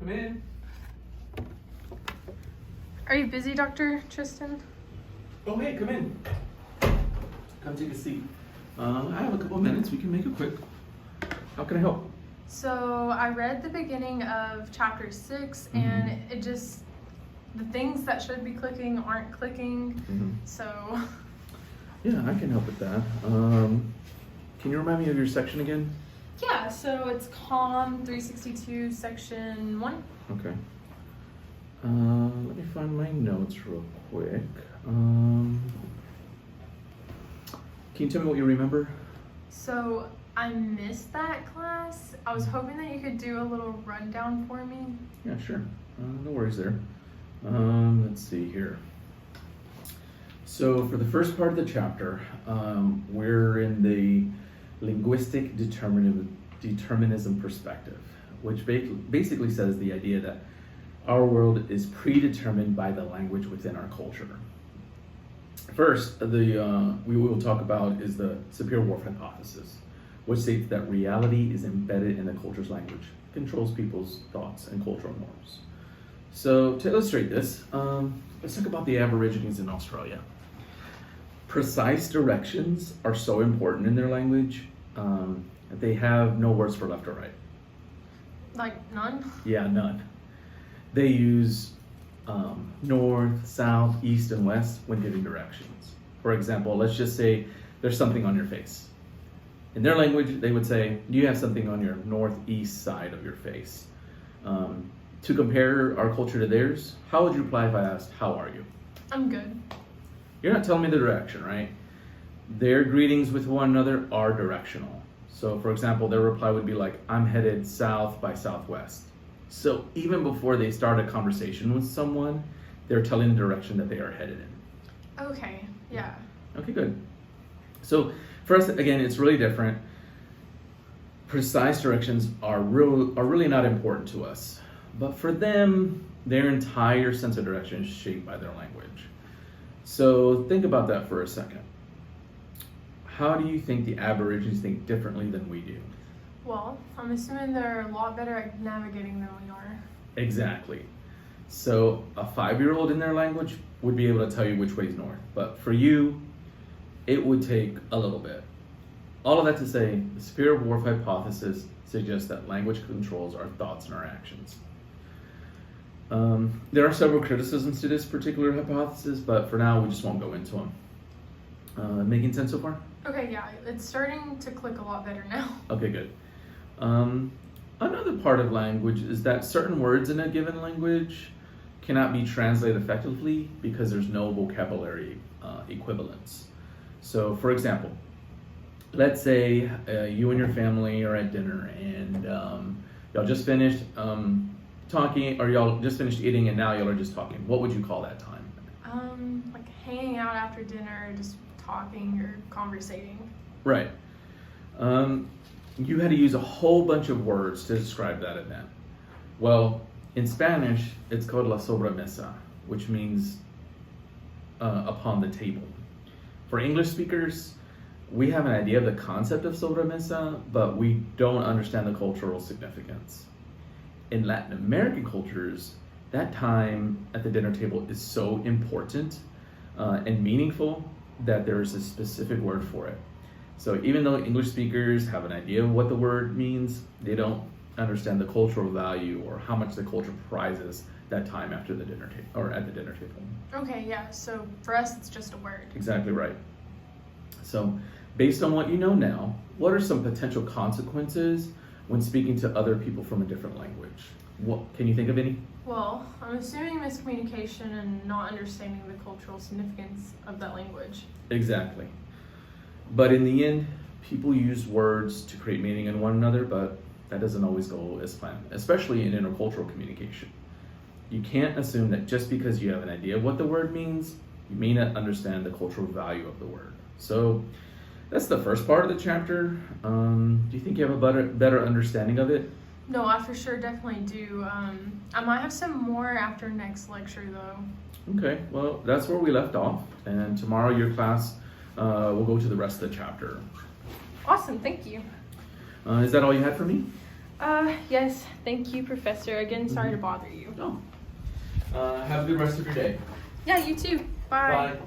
Come in. Are you busy, Dr. Tristan? Oh, hey, come in. Come take a seat. I have a couple of minutes. We can make it quick. How can I help? So I read the beginning of chapter 6 and it just, the things that should be clicking aren't clicking. So. Yeah, I can help with that. Can you remind me of your section again? Yeah, so it's COM 362 section 1. Okay. Let me find my notes real quick. Can you tell me what you remember? So I missed that class. I was hoping that you could do a little rundown for me. Yeah, sure. No worries there. Let's see here. So for the first part of the chapter, we're in the linguistic determinism perspective, which basically says the idea that our world is predetermined by the language within our culture. First, we will talk about is the Sapir-Whorf hypothesis, which states that reality is embedded in the culture's language, controls people's thoughts and cultural norms. So to illustrate this, let's talk about the Aborigines in Australia. Precise directions are so important in their language. They have no words for left or right. Like none? Yeah, none. They use north, south, east, and west when giving directions. For example, let's just say there's something on your face. In their language, they would say, do you have something on your northeast side of your face? To compare our culture to theirs, how would you reply if I asked, how are you? I'm good. You're not telling me the direction, right? Their greetings with one another are directional. So for example, their reply would be like, I'm headed south by southwest. So even before they start a conversation with someone, they're telling the direction that they are headed in. Okay, yeah. Okay, good. So for us, again, it's really different. Precise directions are really not important to us. But for them, their entire sense of direction is shaped by their language. So think about that for a second. How do you think the Aborigines think differently than we do? Well, I'm assuming they're a lot better at navigating than we are. Exactly. So a 5-year-old in their language would be able to tell you which way is north. But for you, it would take a little bit. All of that to say, the Sapir-Whorf hypothesis suggests that language controls our thoughts and our actions. There are several criticisms to this particular hypothesis, but for now, we just won't go into them. Making sense so far? Okay, yeah, it's starting to click a lot better now. Okay, good. Another part of language is that certain words in a given language cannot be translated effectively because there's no vocabulary equivalence. So, for example, let's say you and your family are at dinner and y'all just finished talking, or y'all just finished eating and now y'all are just talking. What would you call that time? Like hanging out after dinner, just talking or conversating. Right. You had to use a whole bunch of words to describe that event. Well, in Spanish, it's called la sobremesa, which means upon the table. For English speakers, we have an idea of the concept of sobremesa, but we don't understand the cultural significance. In Latin American cultures, that time at the dinner table is so important and meaningful that there's a specific word for it. So even though English speakers have an idea of what the word means, they don't understand the cultural value or how much the culture prizes that time after the dinner table or at the dinner table. Okay, yeah, so for us it's just a word. Exactly right. So based on what you know now, what are some potential consequences when speaking to other people from a different language? What can you think of any? Well, I'm assuming miscommunication and not understanding the cultural significance of that language. Exactly. But in the end, people use words to create meaning in one another, but that doesn't always go as planned, especially in intercultural communication. You can't assume that just because you have an idea of what the word means, you may not understand the cultural value of the word. So that's the first part of the chapter. Do you think you have a better understanding of it? No, I for sure definitely do. I might have some more after next lecture though. Okay, well, that's where we left off. And tomorrow your class will go to the rest of the chapter. Awesome, thank you. Is that all you had for me? Yes, thank you, Professor. Again, sorry to bother you. No. Have a good rest of your day. Yeah, you too. Bye. Bye.